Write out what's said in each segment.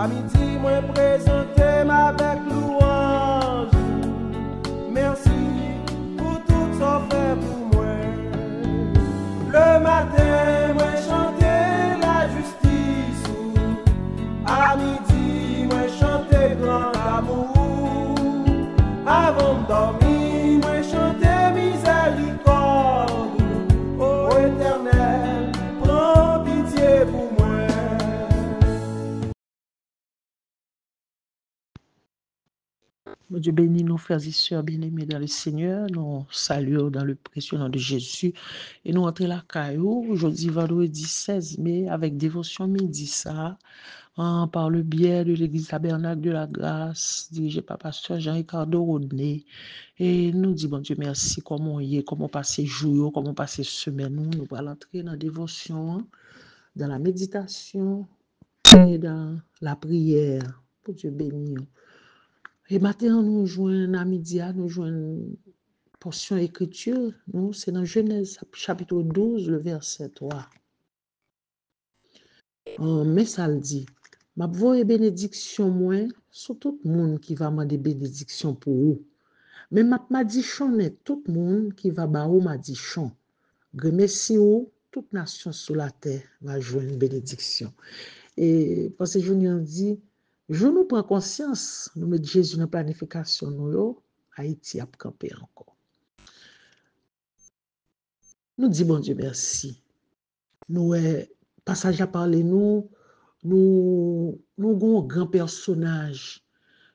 À midi, moi présenter avec louange. Merci pour tout ça fait pour moi. Le matin, moi chanter la justice. À midi, moi chanter grand amour. Avant de dormir, moi chanter miséricorde. Ô Éternel, prends pitié pour moi. Mon Dieu bénit nos frères et sœurs bien-aimés dans le Seigneur. Nous saluons dans le précieux nom de Jésus. Et nous entrons la caillou aujourd'hui, vendredi 16 mai, avec dévotion midi ça, par le biais de l'église tabernacle de la grâce, dirigée par pasteur Jean-Ricardo Rodney. Et nous disons, bon Dieu, merci, comment y est, comment passer jour, comment passer semaine. Nous allons entrer dans la dévotion, dans la méditation et dans la prière. Pour Dieu bénir. Et maintenant, nous jouons à midi, nous jouons une portion écriture. Nous, c'est dans Genèse chapitre 12, le verset 3. Mais ça le dit, ma voix et bénédiction moins sur tout le monde qui va demander bénédiction pour vous. Mais m'a dit chonne tout le monde qui va ba ou m'a dit chon. Remercie ou toute nation sur la terre va jouer une bénédiction. Et parce que je nous dit, je nous prends conscience, nous mettons Jésus dans la planification, nous, Haïti a campé encore. Nous disons, bon Dieu, merci. Nous, passage à parler, nous avons un grand personnage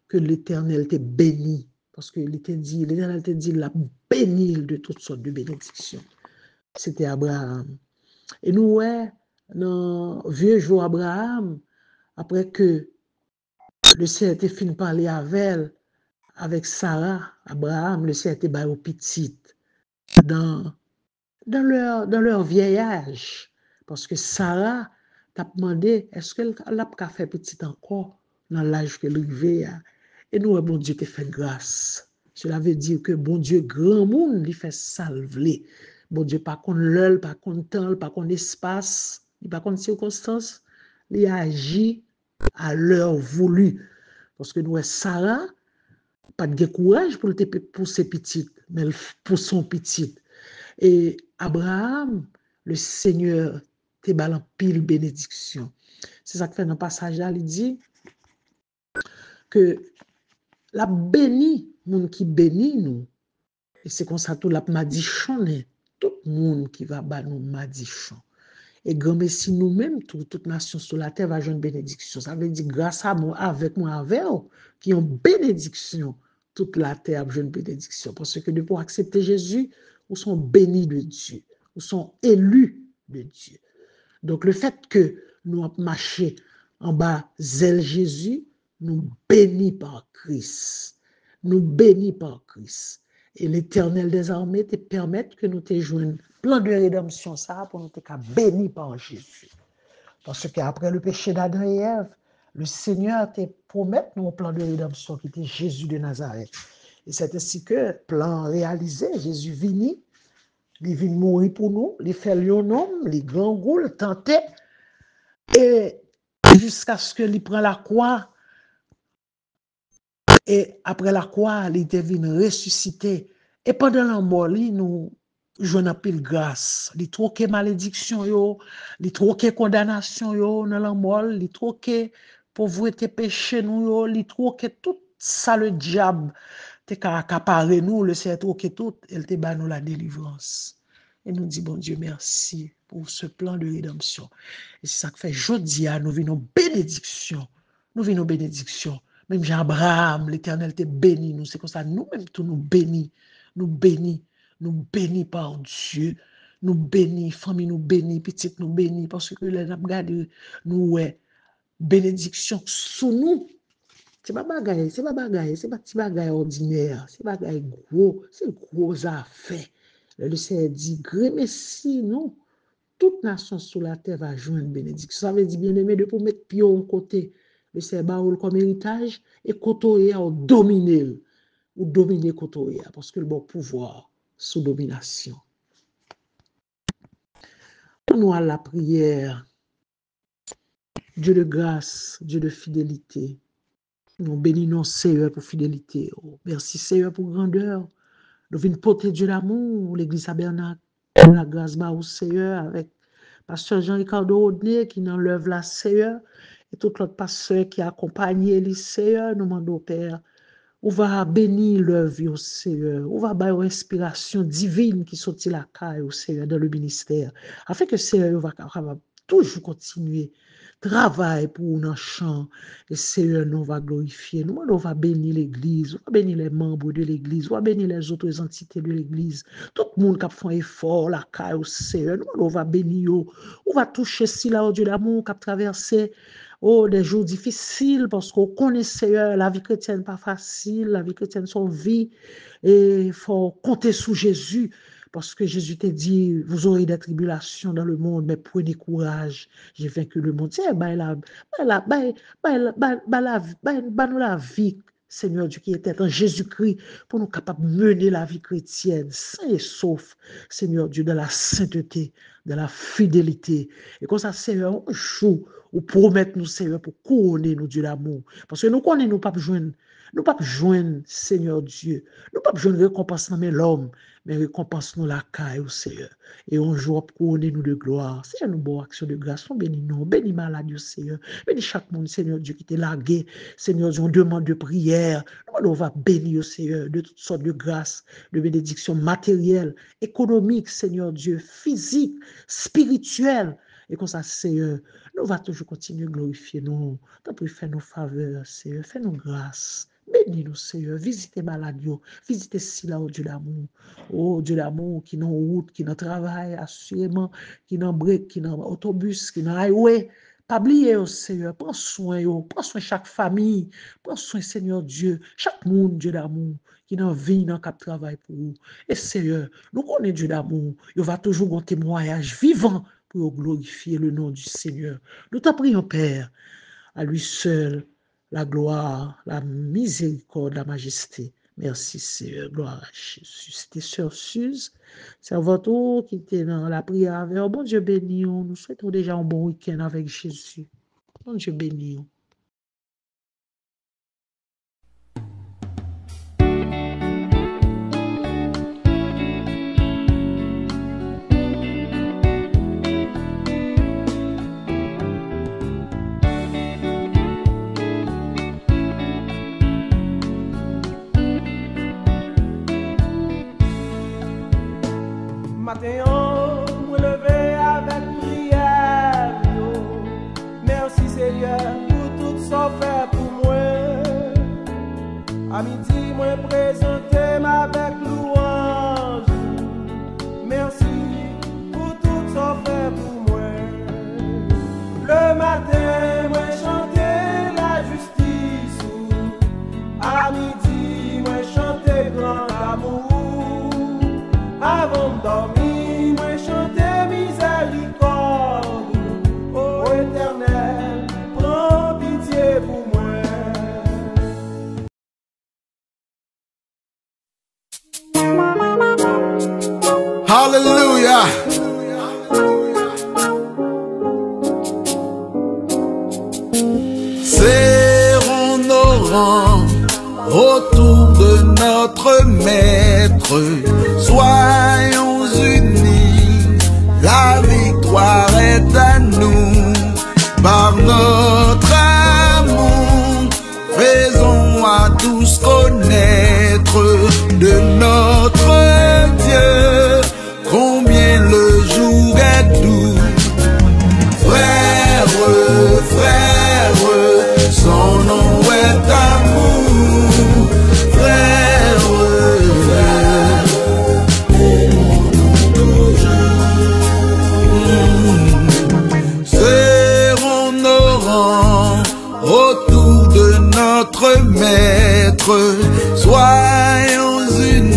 que l'Éternel t'a béni. Parce que l'Éternel t'a dit, la béni de toutes sortes de bénédictions. C'était Abraham. Et nous, dans le vieux jour Abraham, après que le Seigneur était fini de parler avec Sarah, Abraham, le Seigneur était baillé au petit dans leur vieillage. Parce que Sarah t'a demandé, est-ce qu'elle a pas fait petit encore dans l'âge qu'elle arrivait. Et nous, bon Dieu, t'a fait grâce. Cela veut dire que bon Dieu, grand monde, il fait salver. Bon Dieu, pas contre l'heure, pas contre temps, pas contre espace, pas contre circonstance, il agit à l'heure voulue. Parce que nous, Sarah, pas de courage pour ses petites, mais pour son petit. Et Abraham, le Seigneur, te balan pile bénédiction. C'est ça que fait dans le passage là, il dit que la béni, moun qui bénit nous, et c'est comme ça tout la madichon, tout le monde qui va ba nous madichon. Et grand merci nous-mêmes, toute nation sur la terre va jouer une bénédiction. Ça veut dire grâce à moi, avec eux, qui ont bénédiction, toute la terre va jouer une bénédiction. Parce que pour accepter Jésus, nous sommes bénis de Dieu, nous sommes élus de Dieu. Donc le fait que nous avons marché en bas zèle Jésus, nous bénis par Christ. Nous bénis par Christ. Et l'Éternel des armées te permet que nous te jouions plan de rédemption ça pour nous te bénis par Jésus. Parce qu'après le péché d'Adam et Ève, le Seigneur te promet nous un plan de rédemption qui était Jésus de Nazareth. Et c'est ainsi que plan réalisé, Jésus vini, il vient mourir pour nous, il fait un homme, il grand goût, il tentait, et jusqu'à ce qu'il prenne la croix. Et après la croix, il était venu ressusciter. Et pendant la mort, nous jouons pile grâce. Il troquait malédiction, il troquait condamnation dans la mort, il troquait pauvreté, péché, il troquait tout ça, le diable. Il a accaparé nous, le Seigneur troquait tout, il te bat nous la délivrance. Et nous disons, bon Dieu, merci pour ce plan de rédemption. Et c'est ça que fait, jeudi, nous venons bénédiction. Nous venons bénédiction. Même Jean-Abraham, l'Éternel te bénit, nous. C'est comme ça, nous-mêmes, tous nous bénis. Nous bénis par Dieu. Nous bénis, famille nous bénis, petite nous bénis, parce que les regardé, nous, bénédiction sous nous. C'est pas bagaille, c'est pas petit bagaille ordinaire, c'est bagaille gros, c'est gros affaire. Le Seigneur dit, grand merci, non. Toute nation sur la terre va jouer une bénédiction. Ça veut dire, bien aimé, de pour mettre pied au côté. Le Seigneur comme héritage et côté ou dominer. Ou dominer côté parce que le bon pouvoir sous domination. Nous à la prière. Dieu de grâce, Dieu de fidélité. Nous bénissons Seigneur pour fidélité. Oh, merci Seigneur pour grandeur. Nous venons porter Dieu l'amour, l'église tabernacle, la grâce au Seigneur avec pasteur Jean-Ricardo Rodney qui nous l'œuvre la Seigneur et tout l'autre pasteur qui a accompagné les Seigneur, nous demandons Père. On va bénir l'œuvre au Seigneur. On va avoir une inspiration divine qui sortit la caille au Seigneur dans le ministère. Afin que le Seigneur va toujours continuer. Travail pour nous champ. Et Seigneur nous va glorifier. Nous, on va bénir l'église. On va bénir les membres de l'église. On va bénir les autres entités de l'église. Tout le monde qui a fait un effort, la caille au Seigneur. Nous, on va bénir. On va toucher si là, au Dieu d'amour qui a traversé. Oh, des jours difficiles parce qu'on connaît Seigneur, la vie chrétienne pas facile, la vie chrétienne son vie et il faut compter sur Jésus parce que Jésus t'a dit, vous aurez des tribulations dans le monde, mais prenez courage, j'ai vaincu le monde. C'est la vie, Seigneur Dieu, qui était en Jésus-Christ pour nous capables de mener la vie chrétienne, sain et sauf, Seigneur Dieu, de la sainteté, de la fidélité. Et comme ça, Seigneur, on joue ou promettre nous, Seigneur, pour couronner nous, Dieu d'amour. Parce que nous connaissons, nous pas joindre, Seigneur Dieu. Nous pas joindre récompense dans l'homme, mais récompense nous la caille, Seigneur. Et un jour, couronner nous de gloire. Seigneur, nous bonne action de grâce. On bénit nous, bénit malade, Seigneur. Bénit chaque monde, Seigneur Dieu, qui t'est largué. Seigneur Dieu, on demande de prière. On va bénir, Seigneur, de toutes sortes de grâces, de bénédictions matérielles, économiques, Seigneur Dieu, physiques, spirituelles. Et comme ça, Seigneur, nous va toujours continuer à glorifier nous. Tant pis, fais nos faveurs, Seigneur, fais nos grâces. Bénis-nous, Seigneur. Visitez malades, visitez si là, oh Dieu d'amour. Oh Dieu d'amour, qui n'ont route, qui n'ont travail, assurément, qui n'ont break, qui n'ont autobus, qui n'ont highway. Pas oublier, oh Seigneur, prends soin de chaque famille, prends soin, Seigneur Dieu, chaque monde, Dieu d'amour, qui n'en vit, dans cap travail pour vous. Et Seigneur, nous connaissons Dieu d'amour, il va toujours un témoignage vivant pour glorifier le nom du Seigneur. Nous t'en prions, Père, à lui seul, la gloire, la miséricorde, la majesté. Merci, Seigneur. Gloire à Jésus. C'était Sœur Suze, serviteur qui était dans la prière avec. Oh, bon Dieu béni, nous souhaitons déjà un bon week-end avec Jésus. Bon Dieu béni. Matin, on me lever avec prière. Merci Seigneur pour tout ça fait pour moi. À midi, moi présenter avec louange. Merci pour tout ça fait pour moi. Le matin, moi chanter la justice. À midi, moi chanter grand amour. Avant de dormir, moi chanter miséricorde. Ô Éternel, prends pitié pour moi. Hallelujah. Serrons nos rangs autour de notre Maître. Soyons unis, la victoire est à nous. Par notre amour, faisons à tous connaître de notre Dieu, combien le jour est doux. Frère, frère, son nom est amour. Frère, frère, aimons-nous toujours. Serrons nos rangs autour de notre Maître. Soyons unis.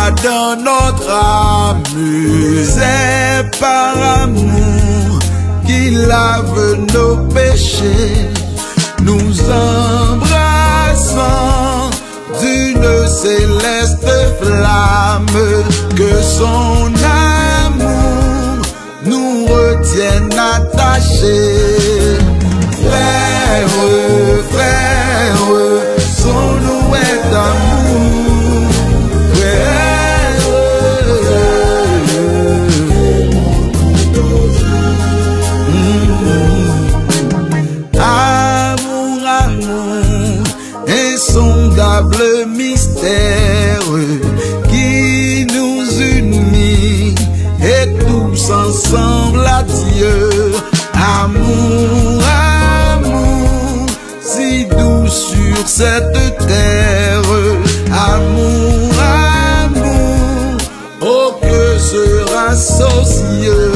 joie dans notre âme. C'est par amour qu'il lave nos péchés, nous embrassant d'une céleste flamme, que son amour nous retienne attachés. Frère, frère, son nom est amour. Frère, amour, amour, insondable mystère qui nous unit et tous ensemble à Dieu. Amour, amour, si doux sur cette terre. Amour, amour, oh que sera associé.